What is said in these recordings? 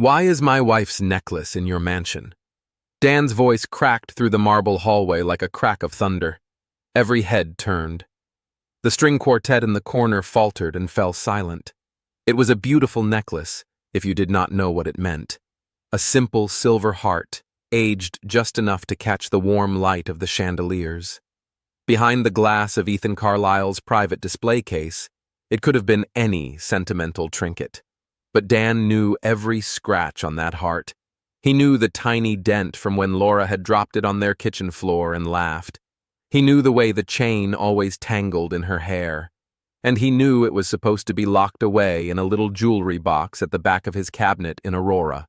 Why is my wife's necklace in your mansion? Dan's voice cracked through the marble hallway like a crack of thunder. Every head turned. The string quartet in the corner faltered and fell silent. It was a beautiful necklace, if you did not know what it meant. A simple silver heart, aged just enough to catch the warm light of the chandeliers. Behind the glass of Ethan Carlyle's private display case, it could have been any sentimental trinket. But Dan knew every scratch on that heart. He knew the tiny dent from when Laura had dropped it on their kitchen floor and laughed. He knew the way the chain always tangled in her hair. And he knew it was supposed to be locked away in a little jewelry box at the back of his cabinet in Aurora.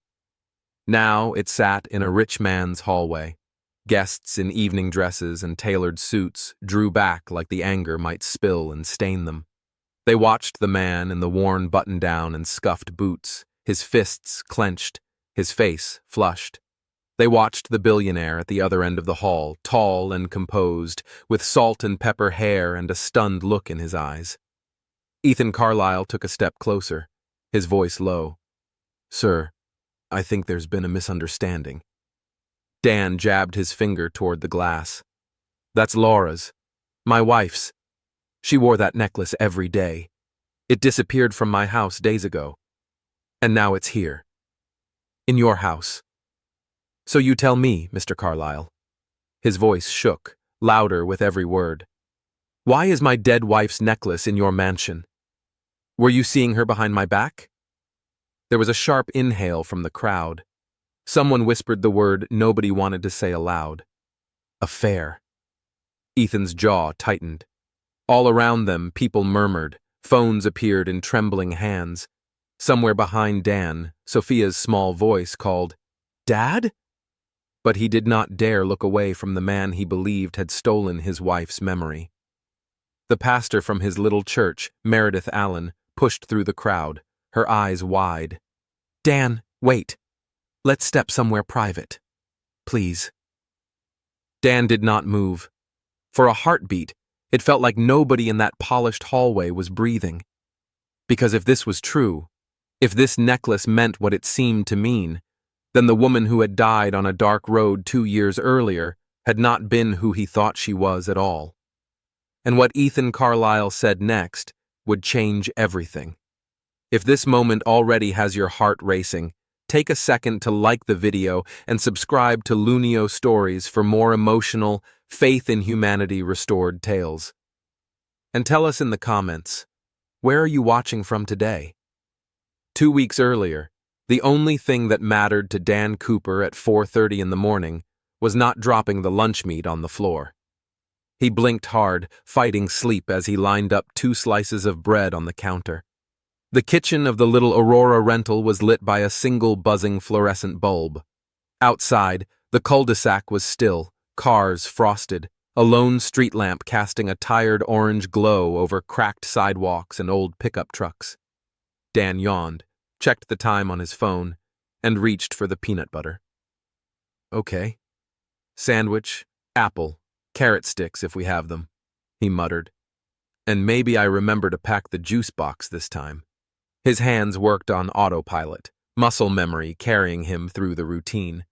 Now it sat in a rich man's hallway. Guests in evening dresses and tailored suits drew back like the anger might spill and stain them. They watched the man in the worn button-down and scuffed boots, his fists clenched, his face flushed. They watched the billionaire at the other end of the hall, tall and composed, with salt and pepper hair and a stunned look in his eyes. Ethan Carlyle took a step closer, his voice low. "Sir, I think there's been a misunderstanding." Dan jabbed his finger toward the glass. "That's Laura's. My wife's. She wore that necklace every day. It disappeared from my house days ago. And now it's here. In your house. So you tell me, Mr. Carlyle." His voice shook, louder with every word. "Why is my dead wife's necklace in your mansion? Were you seeing her behind my back?" There was a sharp inhale from the crowd. Someone whispered the word nobody wanted to say aloud. "Affair." Ethan's jaw tightened. All around them, people murmured. Phones appeared in trembling hands. Somewhere behind Dan, Sophia's small voice called, "Dad?" But he did not dare look away from the man he believed had stolen his wife's memory. The pastor from his little church, Meredith Allen, pushed through the crowd, her eyes wide. "Dan, wait. Let's step somewhere private. Please." Dan did not move. For a heartbeat, it felt like nobody in that polished hallway was breathing. Because if this was true, if this necklace meant what it seemed to mean, then the woman who had died on a dark road 2 years earlier had not been who he thought she was at all. And what Ethan Carlyle said next would change everything. If this moment already has your heart racing, take a second to like the video and subscribe to Lunio Stories for more emotional, faith-in-humanity-restored tales. And tell us in the comments, where are you watching from today? 2 weeks earlier, the only thing that mattered to Dan Cooper at 4:30 in the morning was not dropping the lunch meat on the floor. He blinked hard, fighting sleep as he lined up 2 slices of bread on the counter. The kitchen of the little Aurora rental was lit by a single buzzing fluorescent bulb. Outside, the cul-de-sac was still, cars frosted, a lone street lamp casting a tired orange glow over cracked sidewalks and old pickup trucks. Dan yawned, checked the time on his phone, and reached for the peanut butter. "Okay. Sandwich, apple, carrot sticks if we have them," he muttered. "And maybe I remember to pack the juice box this time." His hands worked on autopilot, muscle memory carrying him through the routine.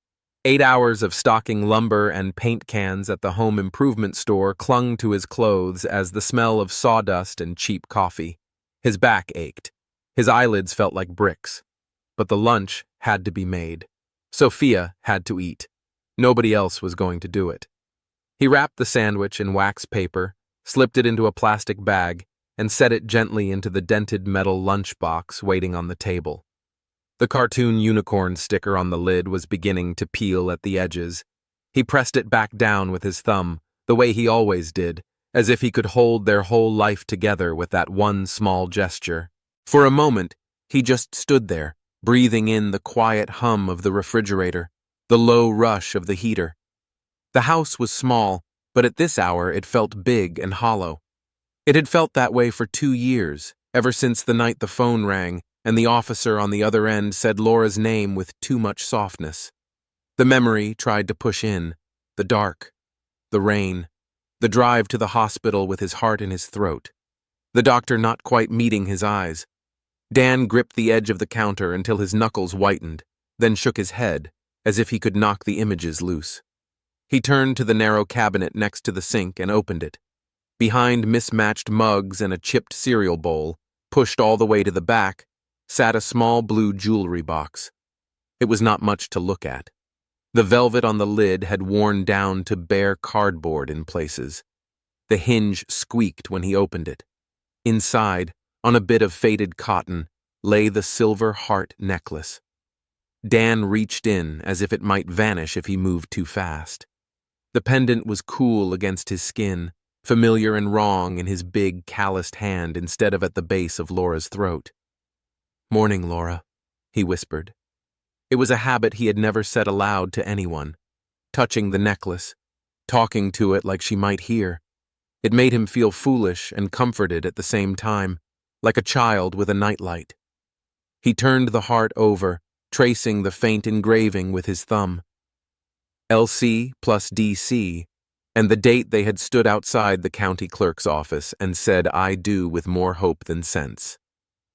8 hours of stocking lumber and paint cans at the home improvement store clung to his clothes as the smell of sawdust and cheap coffee. His back ached. His eyelids felt like bricks. But the lunch had to be made. Sophia had to eat. Nobody else was going to do it. He wrapped the sandwich in wax paper, slipped it into a plastic bag, and set it gently into the dented metal lunchbox waiting on the table. The cartoon unicorn sticker on the lid was beginning to peel at the edges. He pressed it back down with his thumb, the way he always did, as if he could hold their whole life together with that one small gesture. For a moment, he just stood there, breathing in the quiet hum of the refrigerator, the low rush of the heater. The house was small, but at this hour it felt big and hollow. It had felt that way for 2 years, ever since the night the phone rang and the officer on the other end said Laura's name with too much softness. The memory tried to push in, the dark, the rain, the drive to the hospital with his heart in his throat, the doctor not quite meeting his eyes. Dan gripped the edge of the counter until his knuckles whitened, then shook his head, as if he could knock the images loose. He turned to the narrow cabinet next to the sink and opened it. Behind mismatched mugs and a chipped cereal bowl, pushed all the way to the back, sat a small blue jewelry box. It was not much to look at. The velvet on the lid had worn down to bare cardboard in places. The hinge squeaked when he opened it. Inside, on a bit of faded cotton, lay the silver heart necklace. Dan reached in as if it might vanish if he moved too fast. The pendant was cool against his skin, familiar and wrong in his big, calloused hand instead of at the base of Laura's throat. "Morning, Laura," he whispered. It was a habit he had never said aloud to anyone, touching the necklace, talking to it like she might hear. It made him feel foolish and comforted at the same time, like a child with a nightlight. He turned the heart over, tracing the faint engraving with his thumb. LC plus DC, and the date they had stood outside the county clerk's office and said "I do" with more hope than sense.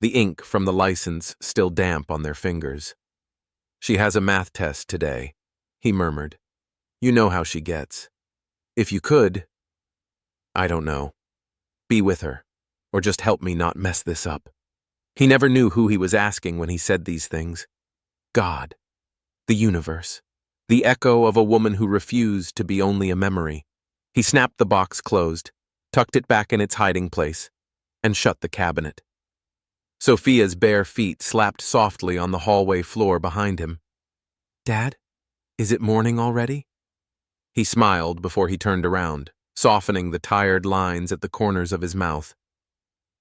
The ink from the license still damp on their fingers. "She has a math test today," he murmured. "You know how she gets. If you could, I don't know, be with her, or just help me not mess this up." He never knew who he was asking when he said these things. God. The universe. The echo of a woman who refused to be only a memory. He snapped the box closed, tucked it back in its hiding place, and shut the cabinet. Sophia's bare feet slapped softly on the hallway floor behind him. "Dad, is it morning already?" He smiled before he turned around, softening the tired lines at the corners of his mouth.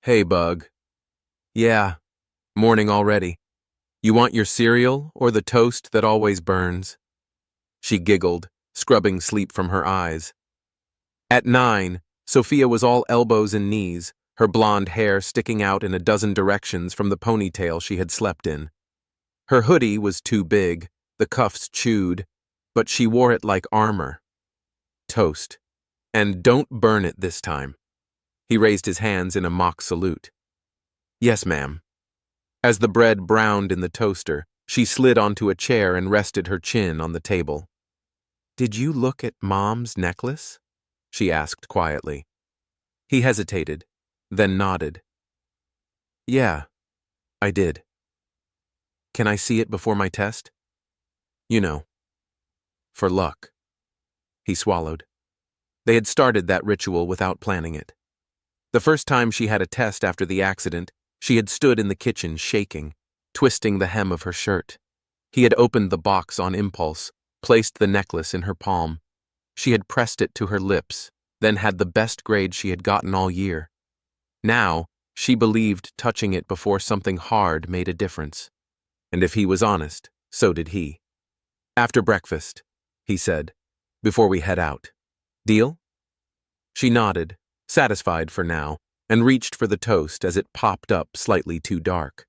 "Hey, Bug. Yeah, morning already. You want your cereal or the toast that always burns?" She giggled, scrubbing sleep from her eyes. At 9, Sophia was all elbows and knees, her blonde hair sticking out in a dozen directions from the ponytail she had slept in. Her hoodie was too big, the cuffs chewed, but she wore it like armor. Toast. And don't burn it this time. He raised his hands in a mock salute. "Yes, ma'am." As the bread browned in the toaster, she slid onto a chair and rested her chin on the table. "Did you look at Mom's necklace?" she asked quietly. He hesitated, then nodded. "Yeah, I did. Can I see it before my test? You know, for luck." He swallowed. They had started that ritual without planning it. The first time she had a test after the accident, she had stood in the kitchen shaking, twisting the hem of her shirt. He had opened the box on impulse, placed the necklace in her palm. She had pressed it to her lips, then had the best grade she had gotten all year. Now, she believed touching it before something hard made a difference. And if he was honest, so did he. "After breakfast," he said, "before we head out. Deal?" She nodded, satisfied for now, and reached for the toast as it popped up slightly too dark.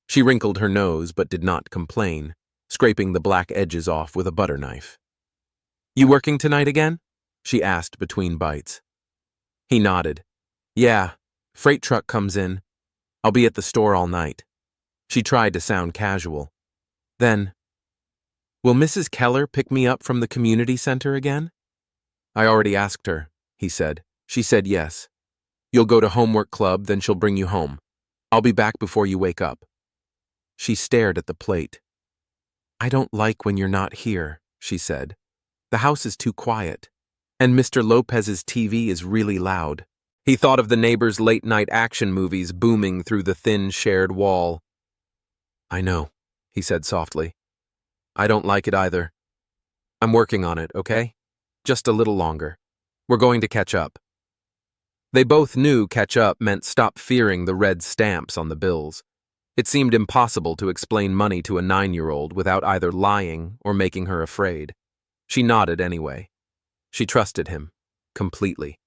She wrinkled her nose but did not complain, scraping the black edges off with a butter knife. "You working tonight again?" she asked between bites. He nodded. "Yeah, freight truck comes in. I'll be at the store all night." She tried to sound casual. Then, "Will Mrs. Keller pick me up from the community center again?" "I already asked her," he said. "She said yes. You'll go to homework club, then she'll bring you home. I'll be back before you wake up." She stared at the plate. "I don't like when you're not here," she said. "The house is too quiet, and Mr. Lopez's TV is really loud." He thought of the neighbor's late-night action movies booming through the thin shared wall. "I know," he said softly. "I don't like it either. I'm working on it, okay? Just a little longer. We're going to catch up." They both knew catch up meant stop fearing the red stamps on the bills. It seemed impossible to explain money to a 9-year-old without either lying or making her afraid. She nodded anyway. She trusted him, completely.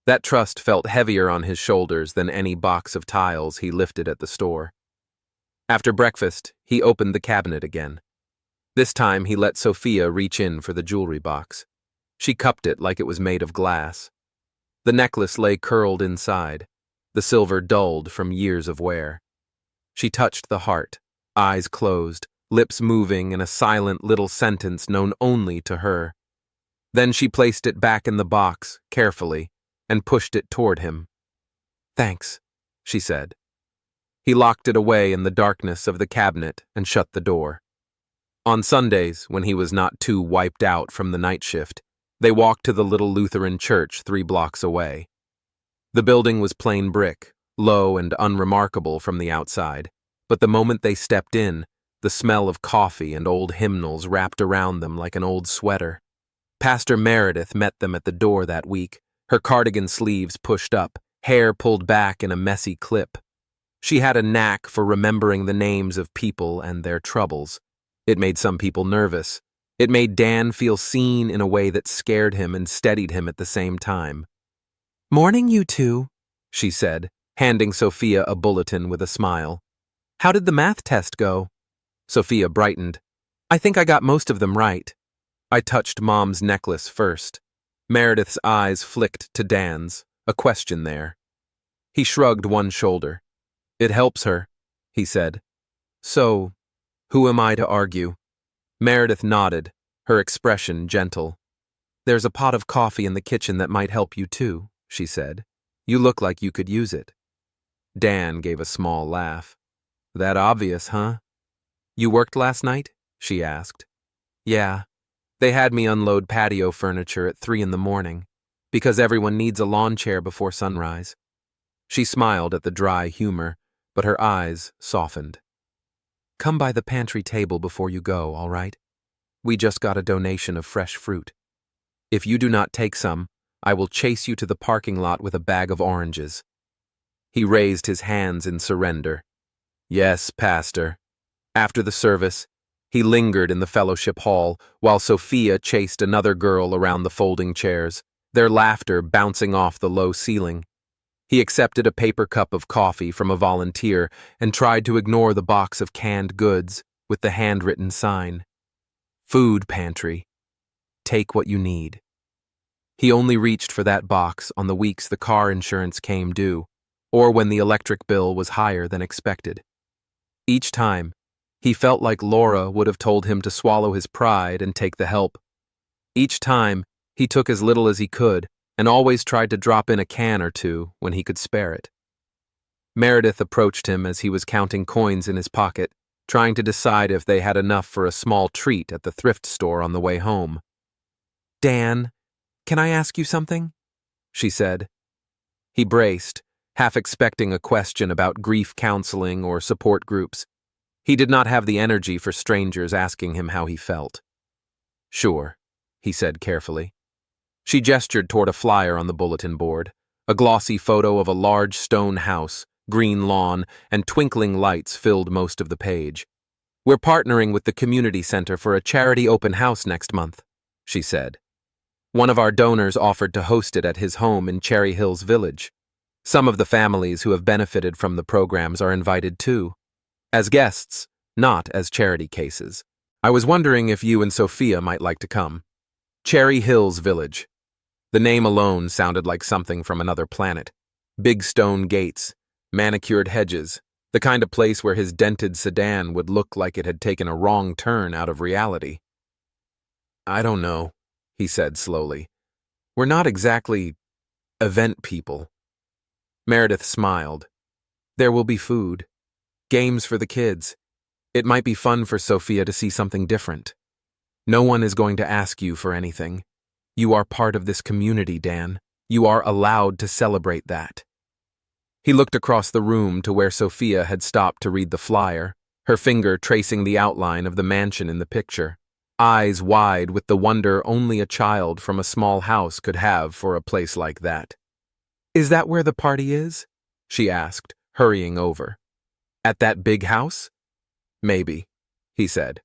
That trust felt heavier on his shoulders than any box of tiles he lifted at the store. After breakfast, he opened the cabinet again. This time he let Sophia reach in for the jewelry box. She cupped it like it was made of glass. The necklace lay curled inside, the silver dulled from years of wear. She touched the heart, eyes closed, lips moving in a silent little sentence known only to her. Then she placed it back in the box, carefully, and pushed it toward him. "Thanks," she said. He locked it away in the darkness of the cabinet and shut the door. On Sundays, when he was not too wiped out from the night shift, they walked to the little Lutheran church 3 blocks away. The building was plain brick, low and unremarkable from the outside, but the moment they stepped in, the smell of coffee and old hymnals wrapped around them like an old sweater. Pastor Meredith met them at the door that week, her cardigan sleeves pushed up, hair pulled back in a messy clip. She had a knack for remembering the names of people and their troubles. It made some people nervous. It made Dan feel seen in a way that scared him and steadied him at the same time. "Morning, you two," she said, handing Sophia a bulletin with a smile. "How did the math test go?" Sophia brightened. "I think I got most of them right." I touched Mom's necklace first. Meredith's eyes flicked to Dan's, a question there. He shrugged one shoulder. "It helps her," he said. "So, who am I to argue?" Meredith nodded, her expression gentle. "There's a pot of coffee in the kitchen that might help you too," she said. "You look like you could use it." Dan gave a small laugh. "That obvious, huh?" "You worked last night?" she asked. "Yeah. They had me unload patio furniture at 3 in the morning, because everyone needs a lawn chair before sunrise." She smiled at the dry humor, but her eyes softened. "Come by the pantry table before you go, all right? We just got a donation of fresh fruit. If you do not take some, I will chase you to the parking lot with a bag of oranges." He raised his hands in surrender. "Yes, Pastor." After the service, he lingered in the fellowship hall while Sophia chased another girl around the folding chairs, their laughter bouncing off the low ceiling. He accepted a paper cup of coffee from a volunteer and tried to ignore the box of canned goods with the handwritten sign. "Food pantry. Take what you need." He only reached for that box on the weeks the car insurance came due, or when the electric bill was higher than expected. Each time, he felt like Laura would have told him to swallow his pride and take the help. Each time, he took as little as he could and always tried to drop in a can or two when he could spare it. Meredith approached him as he was counting coins in his pocket, trying to decide if they had enough for a small treat at the thrift store on the way home. "Dan, can I ask you something?" she said. He braced, half expecting a question about grief counseling or support groups. He did not have the energy for strangers asking him how he felt. "Sure," he said carefully. She gestured toward a flyer on the bulletin board, a glossy photo of a large stone house, green lawn, and twinkling lights filled most of the page. "We're partnering with the community center for a charity open house next month," she said. "One of our donors offered to host it at his home in Cherry Hills Village. Some of the families who have benefited from the programs are invited too. As guests, not as charity cases. I was wondering if you and Sophia might like to come." Cherry Hills Village. The name alone sounded like something from another planet. Big stone gates, manicured hedges, the kind of place where his dented sedan would look like it had taken a wrong turn out of reality. "I don't know," he said slowly. "We're not exactly event people." Meredith smiled. "There will be food. Games for the kids. It might be fun for Sophia to see something different. No one is going to ask you for anything. You are part of this community, Dan. You are allowed to celebrate that." He looked across the room to where Sophia had stopped to read the flyer, her finger tracing the outline of the mansion in the picture, eyes wide with the wonder only a child from a small house could have for a place like that. "Is that where the party is?" she asked, hurrying over. "At that big house?" "Maybe," he said.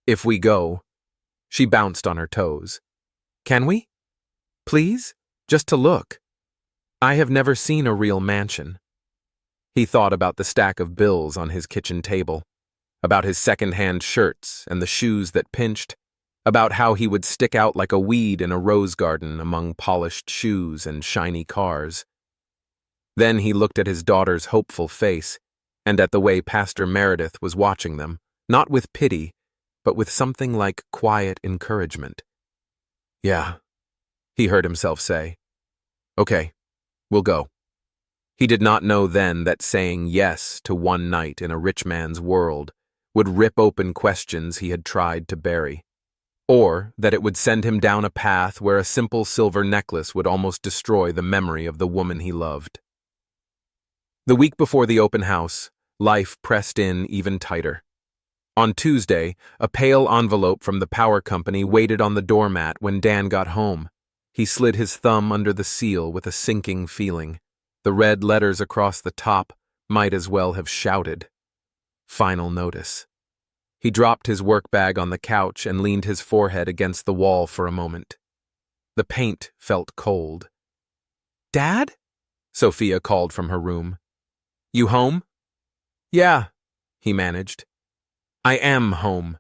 "If we go." She bounced on her toes. "Can we? Please? Just to look. I have never seen a real mansion." He thought about the stack of bills on his kitchen table, about his second-hand shirts and the shoes that pinched, about how he would stick out like a weed in a rose garden among polished shoes and shiny cars. Then he looked at his daughter's hopeful face and at the way Pastor Meredith was watching them, not with pity, but with something like quiet encouragement. "Yeah," he heard himself say. "Okay, we'll go." He did not know then that saying yes to one night in a rich man's world would rip open questions he had tried to bury, or that it would send him down a path where a simple silver necklace would almost destroy the memory of the woman he loved. The week before the open house, life pressed in even tighter. On Tuesday, a pale envelope from the power company waited on the doormat when Dan got home. He slid his thumb under the seal with a sinking feeling. The red letters across the top might as well have shouted. Final notice. He dropped his work bag on the couch and leaned his forehead against the wall for a moment. The paint felt cold. "Dad?" Sophia called from her room. "You home?" "Yeah," he managed. "I am home."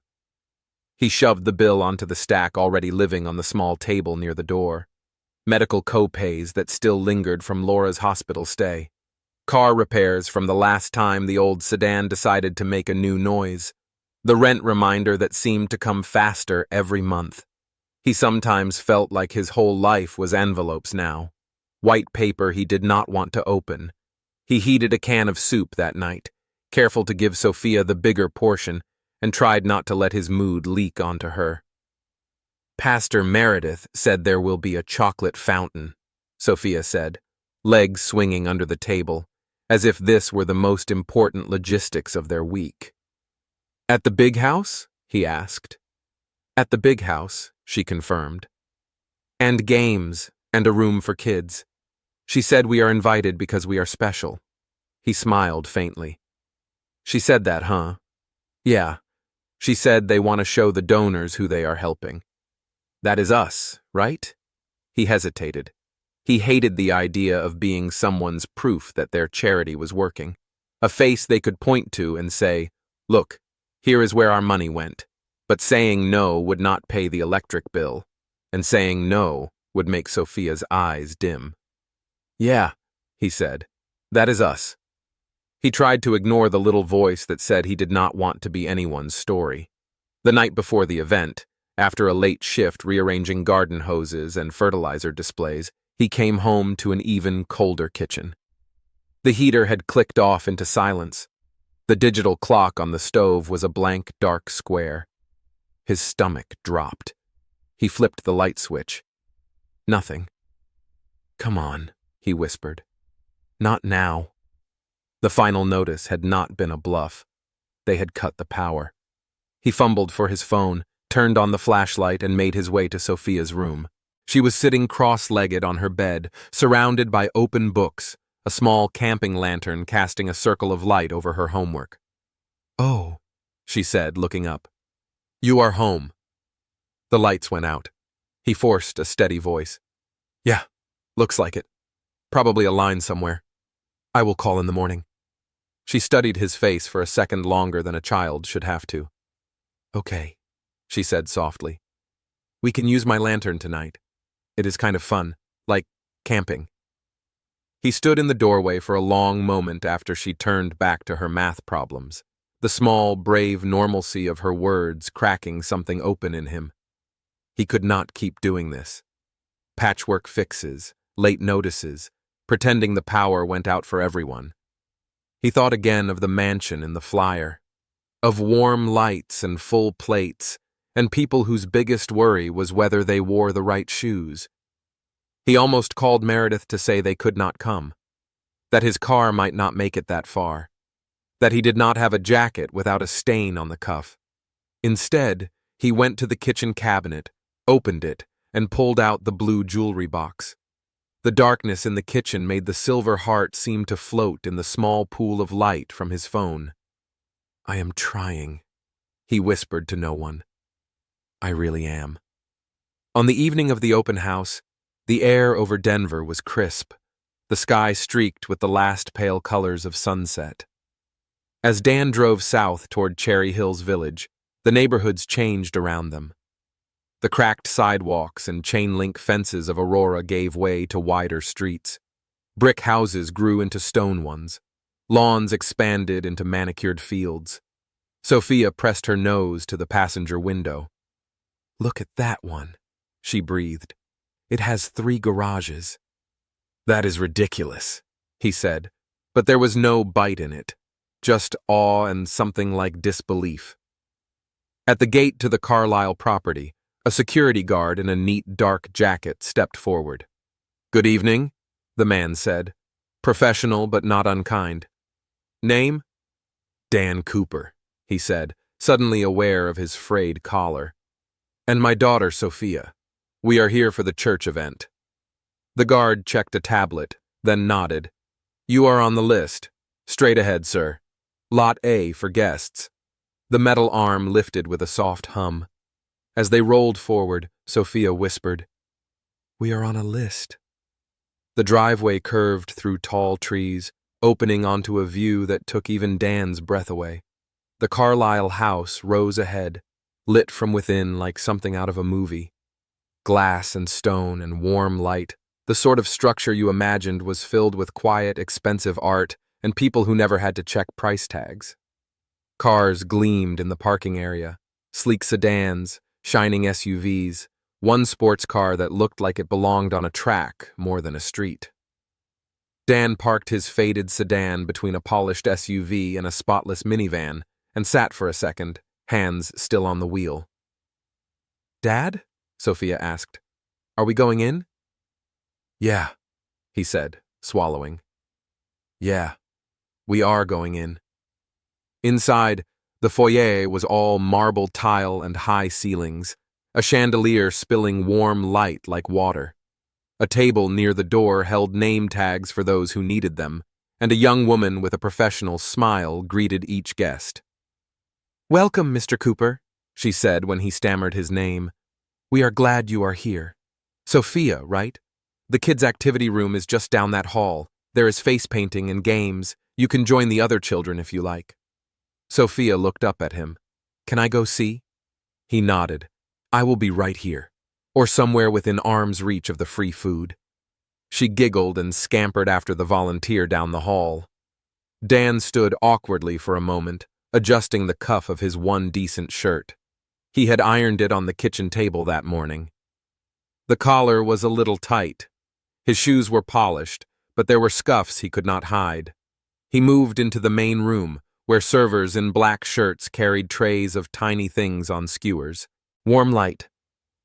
He shoved the bill onto the stack already living on the small table near the door. Medical co-pays that still lingered from Laura's hospital stay. Car repairs from the last time the old sedan decided to make a new noise. The rent reminder that seemed to come faster every month. He sometimes felt like his whole life was envelopes now. White paper he did not want to open. He heated a can of soup that night, careful to give Sophia the bigger portion, and tried not to let his mood leak onto her. "Pastor Meredith said there will be a chocolate fountain," Sophia said, legs swinging under the table, as if this were the most important logistics of their week. "At the big house?" he asked. "At the big house," she confirmed. "And games, and a room for kids. She said we are invited because we are special." He smiled faintly. "She said that, huh?" "Yeah. She said they want to show the donors who they are helping. That is us, right?" He hesitated. He hated the idea of being someone's proof that their charity was working. A face they could point to and say, "Look, here is where our money went." But saying no would not pay the electric bill, and saying no would make Sophia's eyes dim. "Yeah," he said, "that is us." He tried to ignore the little voice that said he did not want to be anyone's story. The night before the event, after a late shift rearranging garden hoses and fertilizer displays, he came home to an even colder kitchen. The heater had clicked off into silence. The digital clock on the stove was a blank, dark square. His stomach dropped. He flipped the light switch. Nothing. "Come on," he whispered. "Not now." The final notice had not been a bluff. They had cut the power. He fumbled for his phone, turned on the flashlight, and made his way to Sophia's room. She was sitting cross-legged on her bed, surrounded by open books, a small camping lantern casting a circle of light over her homework. "Oh," she said, looking up. "You are home." The lights went out. He forced a steady voice. "Yeah, looks like it. Probably a line somewhere. I will call in the morning." She studied his face for a second longer than a child should have to. "Okay," she said softly. "We can use my lantern tonight. It is kind of fun, like camping." He stood in the doorway for a long moment after she turned back to her math problems, the small, brave normalcy of her words cracking something open in him. He could not keep doing this. Patchwork fixes, late notices, pretending the power went out for everyone. He thought again of the mansion in the flyer, of warm lights and full plates, and people whose biggest worry was whether they wore the right shoes. He almost called Meredith to say they could not come, that his car might not make it that far, that he did not have a jacket without a stain on the cuff. Instead, he went to the kitchen cabinet, opened it, and pulled out the blue jewelry box. The darkness in the kitchen made the silver heart seem to float in the small pool of light from his phone. "I am trying," he whispered to no one. "I really am." On the evening of the open house, the air over Denver was crisp, the sky streaked with the last pale colors of sunset. As Dan drove south toward Cherry Hills Village, the neighborhoods changed around them. The cracked sidewalks and chain-link fences of Aurora gave way to wider streets. Brick houses grew into stone ones. Lawns expanded into manicured fields. Sophia pressed her nose to the passenger window. "Look at that one," she breathed. "It has 3 garages." "That is ridiculous," he said, but there was no bite in it, just awe and something like disbelief. At the gate to the Carlyle property, a security guard in a neat dark jacket stepped forward. "Good evening," the man said, professional but not unkind. "Name?" "Dan Cooper," he said, suddenly aware of his frayed collar. "And my daughter, Sophia. We are here for the church event." The guard checked a tablet, then nodded. "You are on the list. Straight ahead, sir. Lot A for guests." The metal arm lifted with a soft hum. As they rolled forward, Sophia whispered, "We are on a list." The driveway curved through tall trees, opening onto a view that took even Dan's breath away. The Carlyle house rose ahead, lit from within like something out of a movie. Glass and stone and warm light, the sort of structure you imagined was filled with quiet, expensive art and people who never had to check price tags. Cars gleamed in the parking area, sleek sedans, shining SUVs, one sports car that looked like it belonged on a track more than a street. Dan parked his faded sedan between a polished SUV and a spotless minivan and sat for a second, hands still on the wheel. "Dad?" Sophia asked. "Are we going in?" "Yeah," he said, swallowing. "Yeah, we are going in." Inside, the foyer was all marble tile and high ceilings, a chandelier spilling warm light like water. A table near the door held name tags for those who needed them, and a young woman with a professional smile greeted each guest. "Welcome, Mr. Cooper," she said when he stammered his name. "We are glad you are here. Sophia, right? The kids' activity room is just down that hall. There is face painting and games. You can join the other children if you like." Sophia looked up at him. "Can I go see?" He nodded. "I will be right here, or somewhere within arm's reach of the free food." She giggled and scampered after the volunteer down the hall. Dan stood awkwardly for a moment, adjusting the cuff of his one decent shirt. He had ironed it on the kitchen table that morning. The collar was a little tight. His shoes were polished, but there were scuffs he could not hide. He moved into the main room, where servers in black shirts carried trays of tiny things on skewers. Warm light,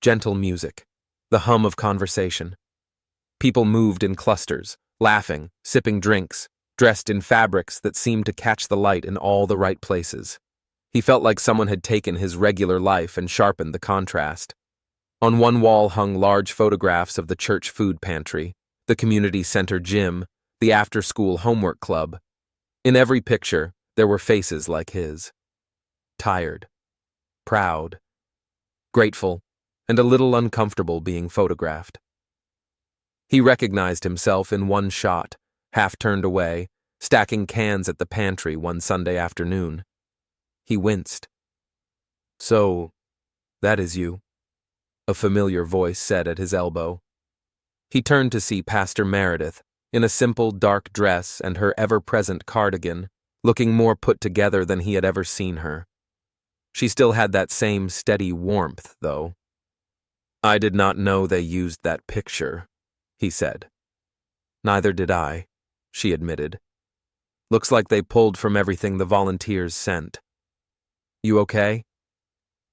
gentle music, the hum of conversation. People moved in clusters, laughing, sipping drinks, dressed in fabrics that seemed to catch the light in all the right places. He felt like someone had taken his regular life and sharpened the contrast. On one wall hung large photographs of the church food pantry, the community center gym, the after-school homework club. In every picture, there were faces like his. Tired, proud, grateful, and a little uncomfortable being photographed. He recognized himself in one shot, half turned away, stacking cans at the pantry one Sunday afternoon. He winced. "So, that is you," a familiar voice said at his elbow. He turned to see Pastor Meredith, in a simple dark dress and her ever-present cardigan, looking more put together than he had ever seen her. She still had that same steady warmth, though. "I did not know they used that picture," he said. "Neither did I," she admitted. "Looks like they pulled from everything the volunteers sent. You okay?"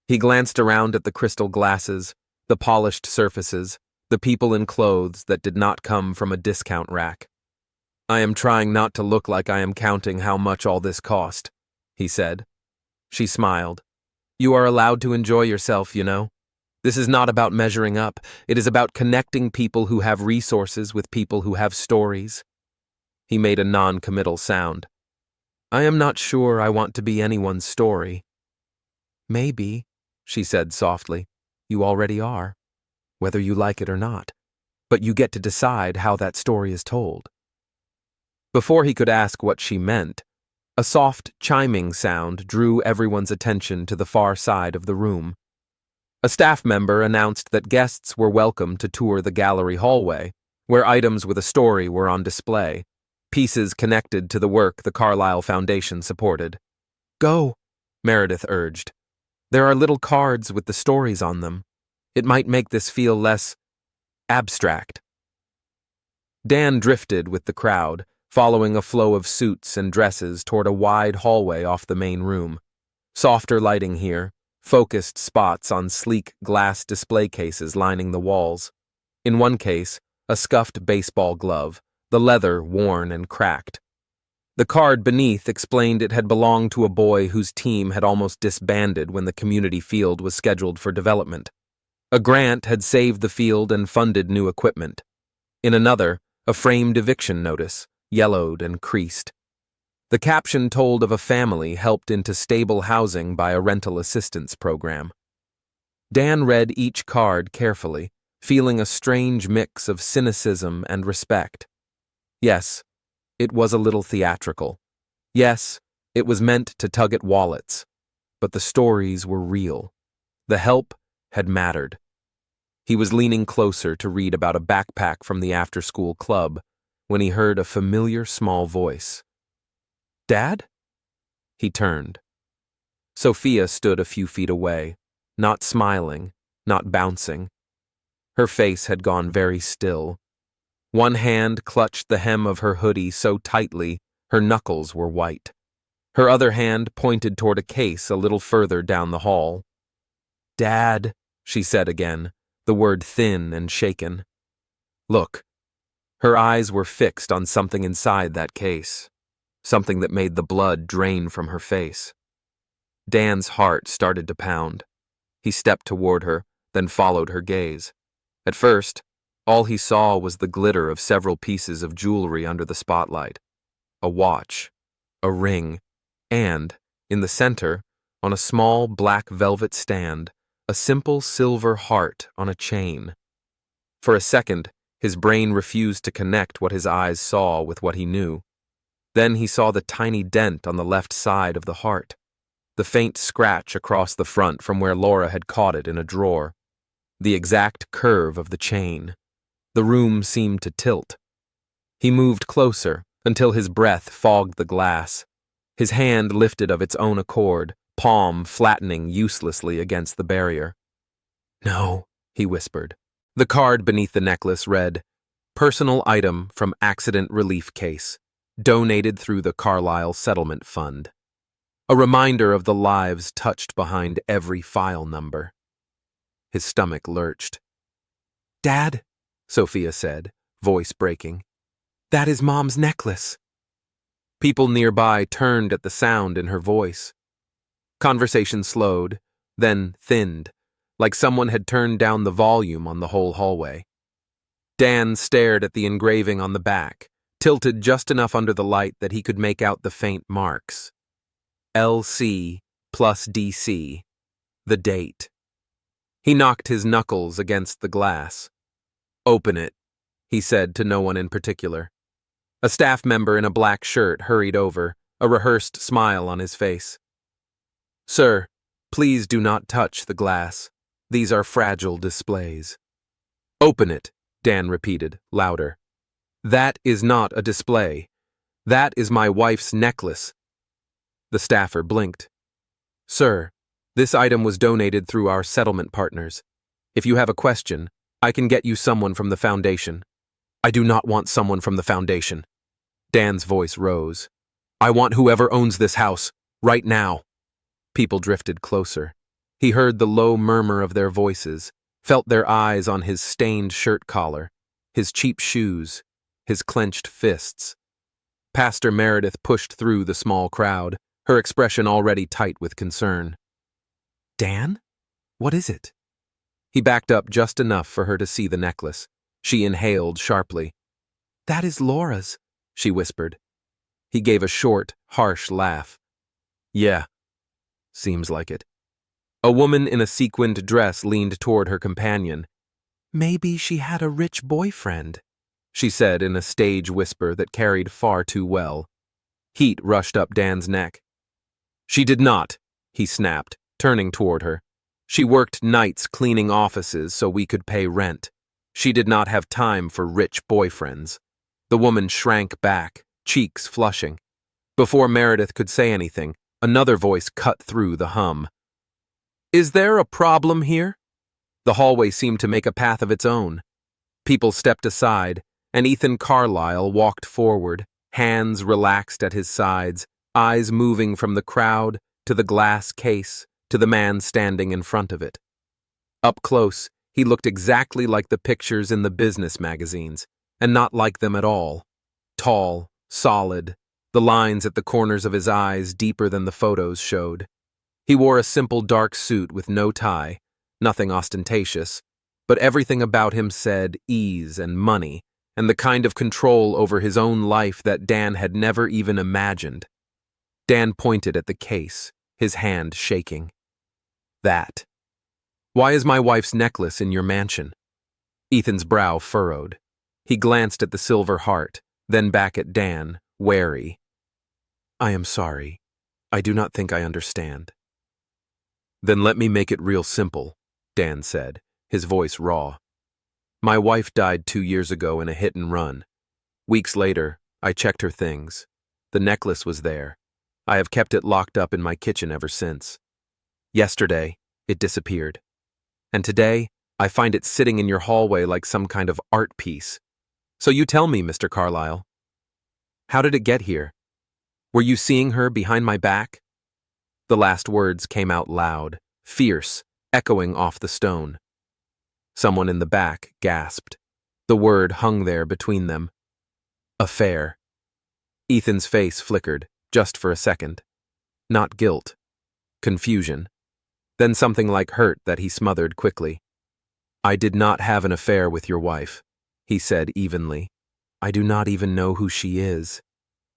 He glanced around at the crystal glasses, the polished surfaces, the people in clothes that did not come from a discount rack. "I am trying not to look like I am counting how much all this cost," he said. She smiled. "You are allowed to enjoy yourself, you know. This is not about measuring up. It is about connecting people who have resources with people who have stories." He made a non-committal sound. "I am not sure I want to be anyone's story." "Maybe," she said softly. "You already are, whether you like it or not. But you get to decide how that story is told." Before he could ask what she meant, a soft chiming sound drew everyone's attention to the far side of the room. A staff member announced that guests were welcome to tour the gallery hallway, where items with a story were on display, pieces connected to the work the Carlyle Foundation supported. "Go," Meredith urged. "There are little cards with the stories on them. It might make this feel less abstract." Dan drifted with the crowd, following a flow of suits and dresses toward a wide hallway off the main room. Softer lighting here, focused spots on sleek glass display cases lining the walls. In one case, a scuffed baseball glove, the leather worn and cracked. The card beneath explained it had belonged to a boy whose team had almost disbanded when the community field was scheduled for development. A grant had saved the field and funded new equipment. In another, a framed eviction notice, yellowed and creased. The caption told of a family helped into stable housing by a rental assistance program. Dan read each card carefully, feeling a strange mix of cynicism and respect. Yes, it was a little theatrical. Yes, it was meant to tug at wallets. But the stories were real. The help had mattered. He was leaning closer to read about a backpack from the after-school club when he heard a familiar small voice. "Dad?" He turned. Sophia stood a few feet away, not smiling, not bouncing. Her face had gone very still. One hand clutched the hem of her hoodie so tightly her knuckles were white. Her other hand pointed toward a case a little further down the hall. "Dad," she said again, the word thin and shaken. "Look." Her eyes were fixed on something inside that case, something that made the blood drain from her face. Dan's heart started to pound. He stepped toward her, then followed her gaze. At first, all he saw was the glitter of several pieces of jewelry under the spotlight. A watch, a ring, and, in the center, on a small black velvet stand, a simple silver heart on a chain. For a second, his brain refused to connect what his eyes saw with what he knew. Then he saw the tiny dent on the left side of the heart, the faint scratch across the front from where Laura had caught it in a drawer, the exact curve of the chain. The room seemed to tilt. He moved closer until his breath fogged the glass. His hand lifted of its own accord, palm flattening uselessly against the barrier. "No," he whispered. The card beneath the necklace read, "Personal item from accident relief case, donated through the Carlisle Settlement Fund." A reminder of the lives touched behind every file number. His stomach lurched. "Dad," Sophia said, voice breaking. "That is Mom's necklace." People nearby turned at the sound in her voice. Conversation slowed, then thinned, like someone had turned down the volume on the whole hallway. Dan stared at the engraving on the back, tilted just enough under the light that he could make out the faint marks. LC plus DC. The date. He knocked his knuckles against the glass. "Open it," he said to no one in particular. A staff member in a black shirt hurried over, a rehearsed smile on his face. "Sir, please do not touch the glass. These are fragile displays." "Open it," Dan repeated, louder. "That is not a display. That is my wife's necklace." The staffer blinked. "Sir, this item was donated through our settlement partners. If you have a question, I can get you someone from the foundation." "I do not want someone from the foundation." Dan's voice rose. "I want whoever owns this house, right now." People drifted closer. He heard the low murmur of their voices, felt their eyes on his stained shirt collar, his cheap shoes, his clenched fists. Pastor Meredith pushed through the small crowd, her expression already tight with concern. "Dan? What is it?" He backed up just enough for her to see the necklace. She inhaled sharply. "That is Laura's," she whispered. He gave a short, harsh laugh. "Yeah, seems like it." A woman in a sequined dress leaned toward her companion. "Maybe she had a rich boyfriend," she said in a stage whisper that carried far too well. Heat rushed up Dan's neck. "She did not," he snapped, turning toward her. "She worked nights cleaning offices so we could pay rent. She did not have time for rich boyfriends." The woman shrank back, cheeks flushing. Before Meredith could say anything, Another voice cut through the hum. Is there a problem here? The hallway seemed to make a path of its own. People stepped aside, and Ethan Carlyle walked forward, hands relaxed at his sides, eyes moving from the crowd to the glass case to the man standing in front of it. Up close, he looked exactly like the pictures in the business magazines, and not like them at all. Tall, solid, the lines at the corners of his eyes deeper than the photos showed. He wore a simple dark suit with no tie, nothing ostentatious, but everything about him said ease and money, and the kind of control over his own life that Dan had never even imagined. Dan pointed at the case, his hand shaking. That. Why is my wife's necklace in your mansion? Ethan's brow furrowed. He glanced at the silver heart, then back at Dan, wary. I am sorry. I do not think I understand. Then let me make it real simple, Dan said, his voice raw. My wife died 2 years ago in a hit and run. Weeks later, I checked her things. The necklace was there. I have kept it locked up in my kitchen ever since. Yesterday, it disappeared. And today, I find it sitting in your hallway like some kind of art piece. So you tell me, Mr. Carlyle. How did it get here? Were you seeing her behind my back? The last words came out loud, fierce, echoing off the stone. Someone in the back gasped. The word hung there between them. Affair. Ethan's face flickered, just for a second. Not guilt. Confusion. Then something like hurt that he smothered quickly. I did not have an affair with your wife, he said evenly. I do not even know who she is.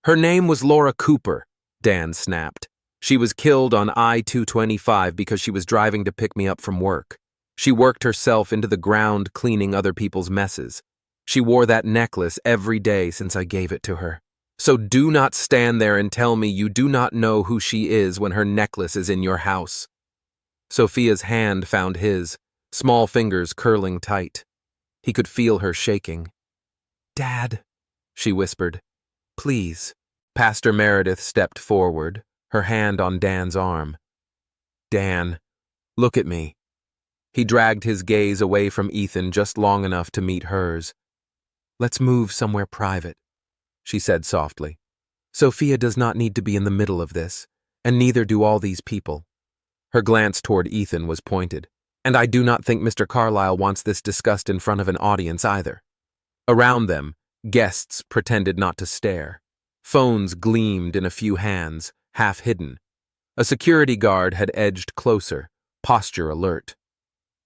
Her name was Laura Cooper, Dan snapped. She was killed on I-225 because she was driving to pick me up from work. She worked herself into the ground cleaning other people's messes. She wore that necklace every day since I gave it to her. So do not stand there and tell me you do not know who she is when her necklace is in your house. Sophia's hand found his, small fingers curling tight. He could feel her shaking. Dad, she whispered. Please. Pastor Meredith stepped forward, her hand on Dan's arm. Dan, look at me. He dragged his gaze away from Ethan just long enough to meet hers. Let's move somewhere private, she said softly. Sophia does not need to be in the middle of this, and neither do all these people. Her glance toward Ethan was pointed, and I do not think Mr. Carlyle wants this discussed in front of an audience either. Around them, guests pretended not to stare. Phones gleamed in a few hands, half hidden. A security guard had edged closer, posture alert.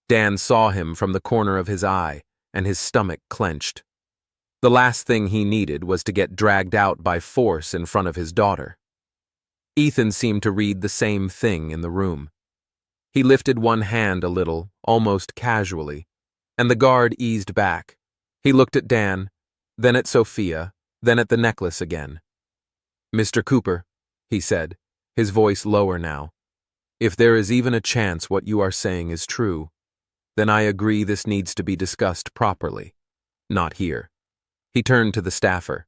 Dan saw him from the corner of his eye, and his stomach clenched. The last thing he needed was to get dragged out by force in front of his daughter. Ethan seemed to read the same thing in the room. He lifted one hand a little, almost casually, and the guard eased back. He looked at Dan, then at Sophia, then at the necklace again. Mr. Cooper, he said, his voice lower now, if there is even a chance what you are saying is true, then I agree this needs to be discussed properly, not here. He turned to the staffer.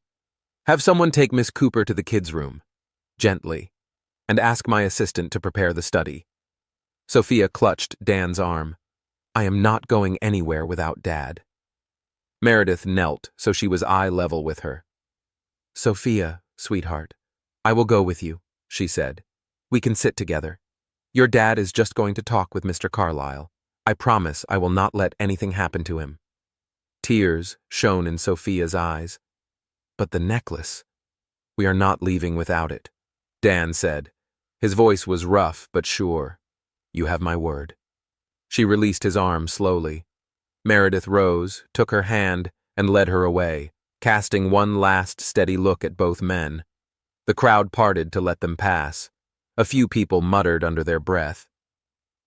Have someone take Miss Cooper to the kids' room, gently, and ask my assistant to prepare the study. Sophia clutched Dan's arm. I am not going anywhere without Dad. Meredith knelt so she was eye level with her. Sophia, sweetheart, I will go with you, she said. We can sit together. Your dad is just going to talk with Mr. Carlyle. I promise I will not let anything happen to him. Tears shone in Sophia's eyes. But the necklace. We are not leaving without it, Dan said. His voice was rough but sure. You have my word. She released his arm slowly. Meredith rose, took her hand, and led her away, casting one last steady look at both men. The crowd parted to let them pass. A few people muttered under their breath.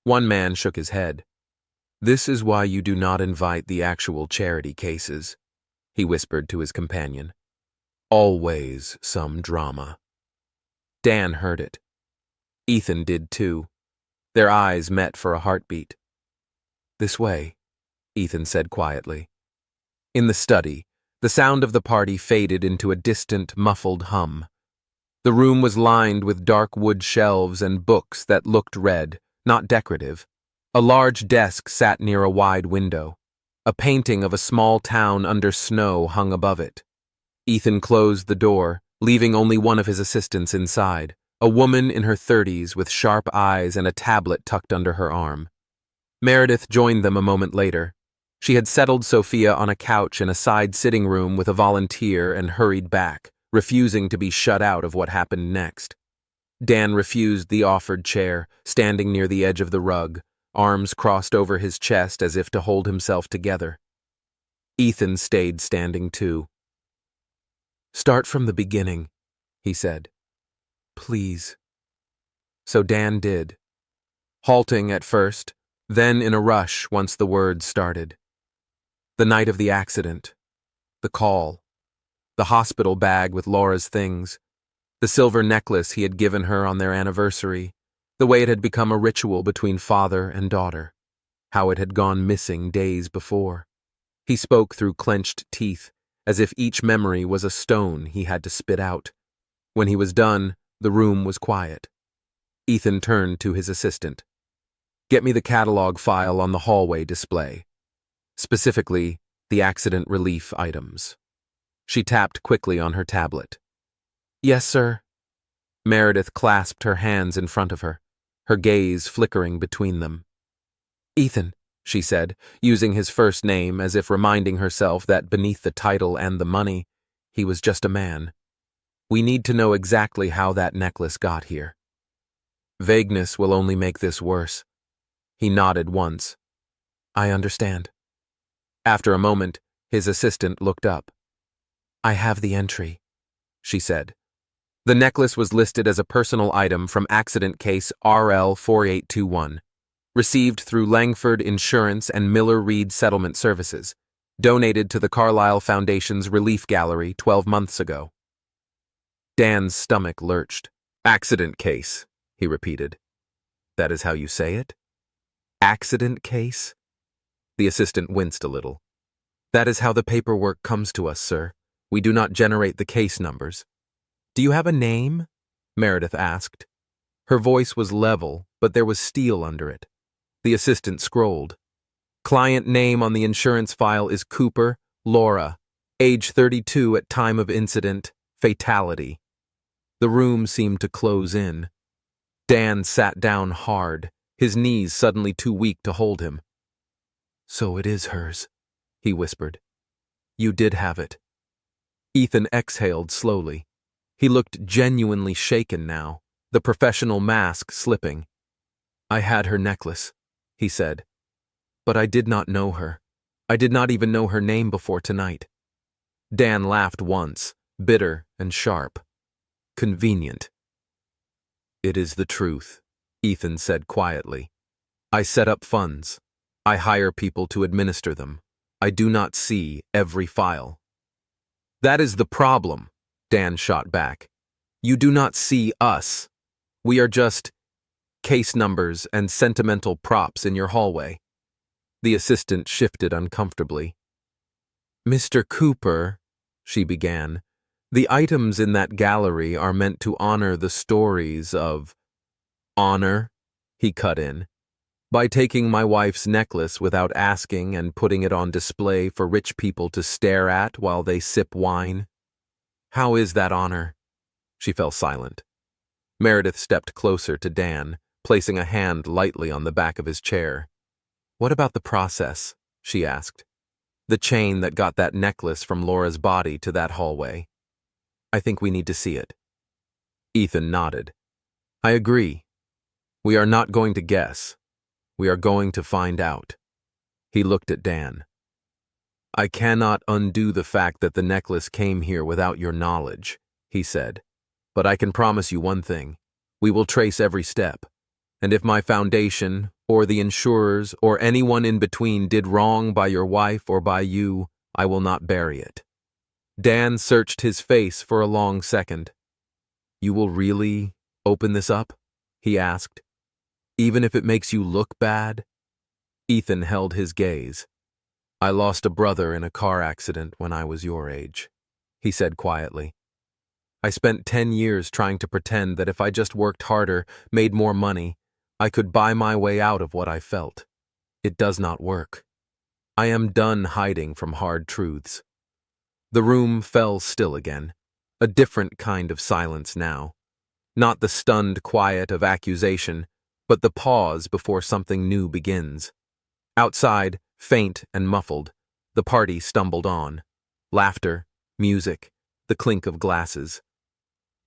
One man shook his head. This is why you do not invite the actual charity cases, he whispered to his companion. Always some drama. Dan heard it. Ethan did too. Their eyes met for a heartbeat. This way, Ethan said quietly. In the study, the sound of the party faded into a distant, muffled hum. The room was lined with dark wood shelves and books that looked read, not decorative. A large desk sat near a wide window. A painting of a small town under snow hung above it. Ethan closed the door, leaving only one of his assistants inside, a woman in her 30s with sharp eyes and a tablet tucked under her arm. Meredith joined them a moment later. She had settled Sophia on a couch in a side sitting room with a volunteer and hurried back, refusing to be shut out of what happened next. Dan refused the offered chair, standing near the edge of the rug, arms crossed over his chest as if to hold himself together. Ethan stayed standing too. "Start from the beginning," he said. "Please." So Dan did, halting at first, then in a rush once the words started. The night of the accident, the call, the hospital bag with Laura's things, the silver necklace he had given her on their anniversary, the way it had become a ritual between father and daughter, how it had gone missing days before. He spoke through clenched teeth, as if each memory was a stone he had to spit out. When he was done, the room was quiet. Ethan turned to his assistant. "Get me the catalog file on the hallway display. Specifically, the accident relief items." She tapped quickly on her tablet. "Yes, sir." Meredith clasped her hands in front of her, her gaze flickering between them. "Ethan," she said, using his first name as if reminding herself that beneath the title and the money, he was just a man. "We need to know exactly how that necklace got here. Vagueness will only make this worse." He nodded once. "I understand." After a moment, his assistant looked up. "I have the entry," she said. The necklace was listed as a personal item from accident case RL 4821, received through Langford Insurance and Miller Reed Settlement Services, donated to the Carlisle Foundation's Relief Gallery 12 months ago. Dan's stomach lurched. "Accident case," he repeated. "That is how you say it? Accident case?" The assistant winced a little. "That is how the paperwork comes to us, sir. We do not generate the case numbers." "Do you have a name?" Meredith asked. Her voice was level, but there was steel under it. The assistant scrolled. "Client name on the insurance file is Cooper, Laura, age 32 at time of incident, fatality." The room seemed to close in. Dan sat down hard, his knees suddenly too weak to hold him. "So it is hers," he whispered. "You did have it." Ethan exhaled slowly. He looked genuinely shaken now, the professional mask slipping. "I had her necklace," he said. "But I did not know her. I did not even know her name before tonight." Dan laughed once, bitter and sharp. "Convenient." "It is the truth," Ethan said quietly. "I set up funds. I hire people to administer them. I do not see every file." "That is the problem," Dan shot back. "You do not see us. We are just case numbers and sentimental props in your hallway." The assistant shifted uncomfortably. "Mr. Cooper," she began, "the items in that gallery are meant to honor the stories of—" "Honor," he cut in. "By taking my wife's necklace without asking and putting it on display for rich people to stare at while they sip wine? How is that honor?" She fell silent. Meredith stepped closer to Dan, placing a hand lightly on the back of his chair. "What about the process?" she asked. "The chain that got that necklace from Laura's body to that hallway. I think we need to see it." Ethan nodded. "I agree. We are not going to guess. We are going to find out." He looked at Dan. "I cannot undo the fact that the necklace came here without your knowledge," he said. "But I can promise you one thing. We will trace every step. And if my foundation, or the insurers, or anyone in between did wrong by your wife or by you, I will not bury it." Dan searched his face for a long second. "You will really open this up?" he asked. "Even if it makes you look bad?" Ethan held his gaze. "I lost a brother in a car accident when I was your age," he said quietly. I spent 10 years trying to pretend that if I just worked harder, made more money, I could buy my way out of what I felt. It does not work. I am done hiding from hard truths. The room fell still again, a different kind of silence now. Not the stunned quiet of accusation, but the pause before something new begins. Outside, faint and muffled, the party stumbled on. Laughter, music, the clink of glasses.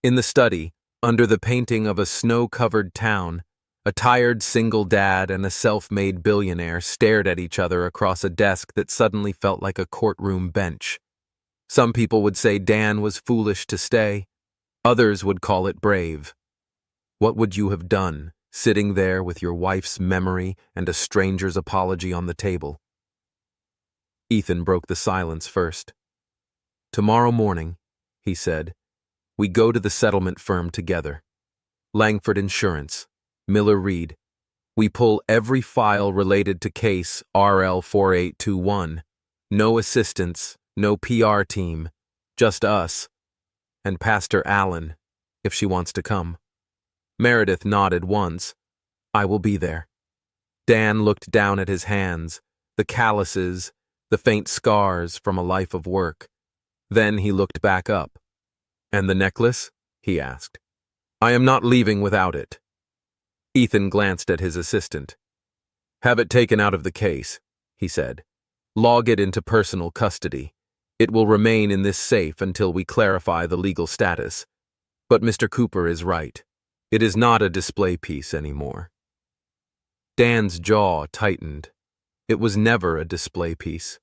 In the study, under the painting of a snow-covered town, a tired single dad and a self-made billionaire stared at each other across a desk that suddenly felt like a courtroom bench. Some people would say Dan was foolish to stay. Others would call it brave. What would you have done, sitting there with your wife's memory and a stranger's apology on the table? Ethan broke the silence first. "Tomorrow morning," he said, "we go to the settlement firm together. Langford Insurance, Miller Reed. We pull every file related to case RL4821. No assistants, no PR team, just us. And Pastor Allen, if she wants to come." Meredith nodded once. "I will be there." Dan looked down at his hands, the calluses, the faint scars from a life of work. Then he looked back up. "And the necklace?" he asked. "I am not leaving without it." Ethan glanced at his assistant. "Have it taken out of the case," he said. "Log it into personal custody. It will remain in this safe until we clarify the legal status. But Mr. Cooper is right. It is not a display piece anymore." Dan's jaw tightened. It was never a display piece.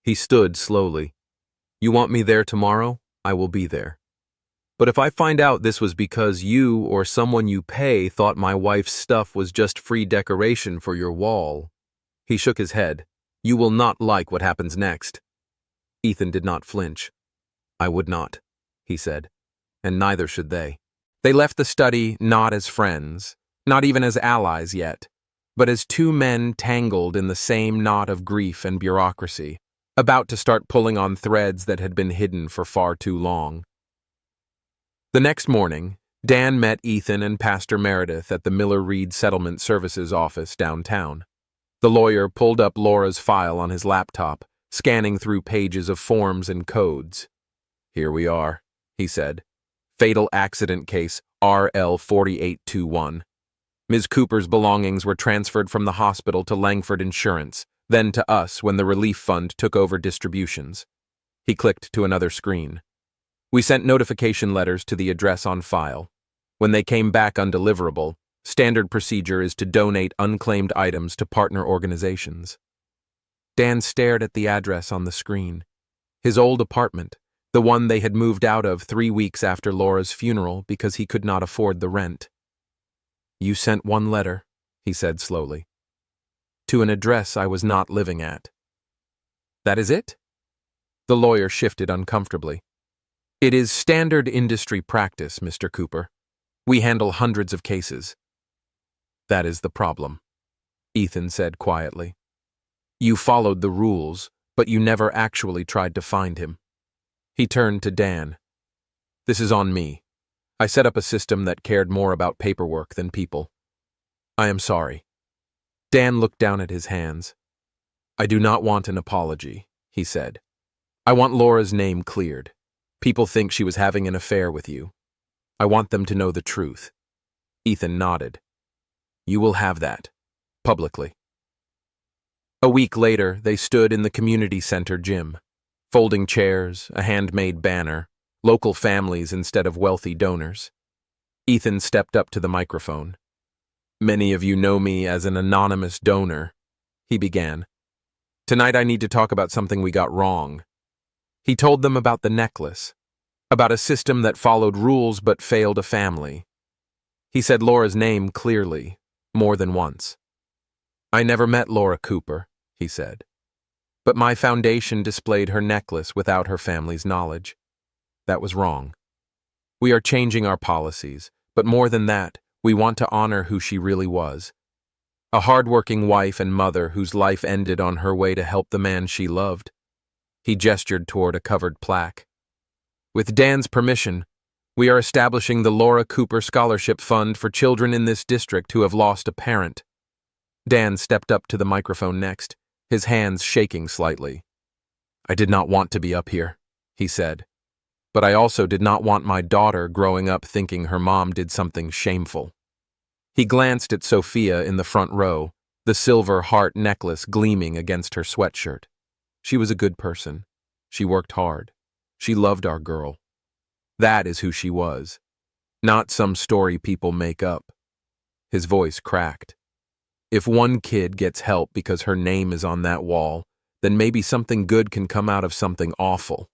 He stood slowly. "You want me there tomorrow? I will be there. But if I find out this was because you or someone you pay thought my wife's stuff was just free decoration for your wall," he shook his head, "you will not like what happens next." Ethan did not flinch. "I would not," he said, "and neither should they." They left the study not as friends, not even as allies yet, but as two men tangled in the same knot of grief and bureaucracy, about to start pulling on threads that had been hidden for far too long. The next morning, Dan met Ethan and Pastor Meredith at the Miller Reed Settlement Services office downtown. The lawyer pulled up Laura's file on his laptop, scanning through pages of forms and codes. "Here we are," he said. "Fatal accident case RL4821. Ms. Cooper's belongings were transferred from the hospital to Langford Insurance, then to us when the relief fund took over distributions." He clicked to another screen. "We sent notification letters to the address on file. When they came back undeliverable, standard procedure is to donate unclaimed items to partner organizations." Dan stared at the address on the screen. His old apartment, the one they had moved out of 3 weeks after Laura's funeral because he could not afford the rent. "You sent one letter," he said slowly, "to an address I was not living at." "That is it?" The lawyer shifted uncomfortably. "It is standard industry practice, Mr. Cooper. We handle hundreds of cases." "That is the problem," Ethan said quietly. "You followed the rules, but you never actually tried to find him." He turned to Dan. "This is on me. I set up a system that cared more about paperwork than people. I am sorry." Dan looked down at his hands. "I do not want an apology," he said. "I want Laura's name cleared. People think she was having an affair with you. I want them to know the truth." Ethan nodded. "You will have that, publicly." A week later, they stood in the community center gym. Folding chairs, a handmade banner, local families instead of wealthy donors. Ethan stepped up to the microphone. "Many of you know me as an anonymous donor," he began. "Tonight I need to talk about something we got wrong." He told them about the necklace, about a system that followed rules but failed a family. He said Laura's name clearly, more than once. "I never met Laura Cooper," he said. "But my foundation displayed her necklace without her family's knowledge. That was wrong. We are changing our policies, but more than that, we want to honor who she really was. A hardworking wife and mother whose life ended on her way to help the man she loved." He gestured toward a covered plaque. "With Dan's permission, We are establishing the Laura Cooper Scholarship Fund for children in this district who have lost a parent. Dan stepped up to the microphone next, his hands shaking slightly. I did not want to be up here, he said. But I also did not want my daughter growing up thinking her mom did something shameful. He glanced at Sophia in the front row, the silver heart necklace gleaming against her sweatshirt. She was a good person. She worked hard. She loved our girl. That is who she was, not some story people make up. His voice cracked. If one kid gets help because her name is on that wall, then maybe something good can come out of something awful.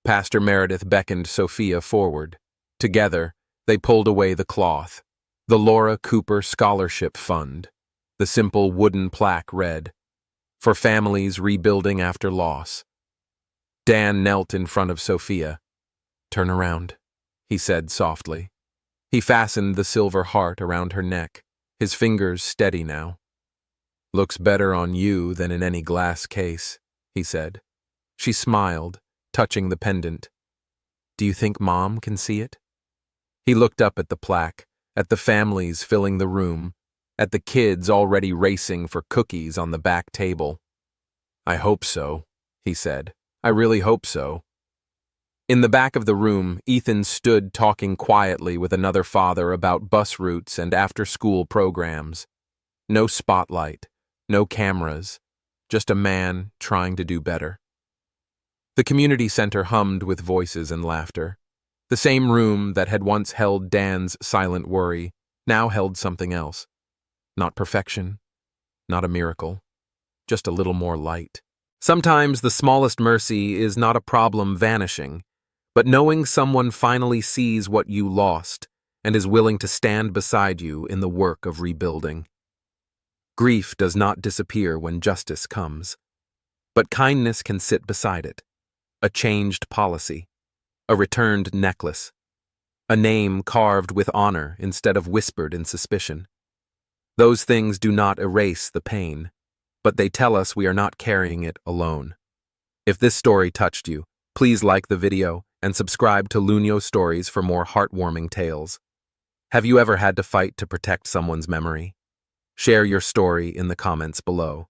Pastor Meredith beckoned Sophia forward. Together, they pulled away the cloth. The Laura Cooper Scholarship Fund. The simple wooden plaque read, "For families rebuilding after loss." Dan knelt in front of Sophia. "Turn around," he said softly. He fastened the silver heart around her neck, his fingers steady now. "Looks better on you than in any glass case," he said. She smiled, touching the pendant. "Do you think Mom can see it?" He looked up at the plaque, at the families filling the room, at the kids already racing for cookies on the back table. "I hope so," he said. "I really hope so." In the back of the room, Ethan stood talking quietly with another father about bus routes and after-school programs. No spotlight, no cameras, just a man trying to do better. The community center hummed with voices and laughter. The same room that had once held Dan's silent worry now held something else. Not perfection, not a miracle, just a little more light. Sometimes the smallest mercy is not a problem vanishing, but knowing someone finally sees what you lost and is willing to stand beside you in the work of rebuilding. Grief does not disappear when justice comes, but kindness can sit beside it. A changed policy, a returned necklace, a name carved with honor instead of whispered in suspicion. Those things do not erase the pain, but they tell us we are not carrying it alone. If this story touched you, please like the video and subscribe to Lunio Stories for more heartwarming tales. Have you ever had to fight to protect someone's memory? Share your story in the comments below.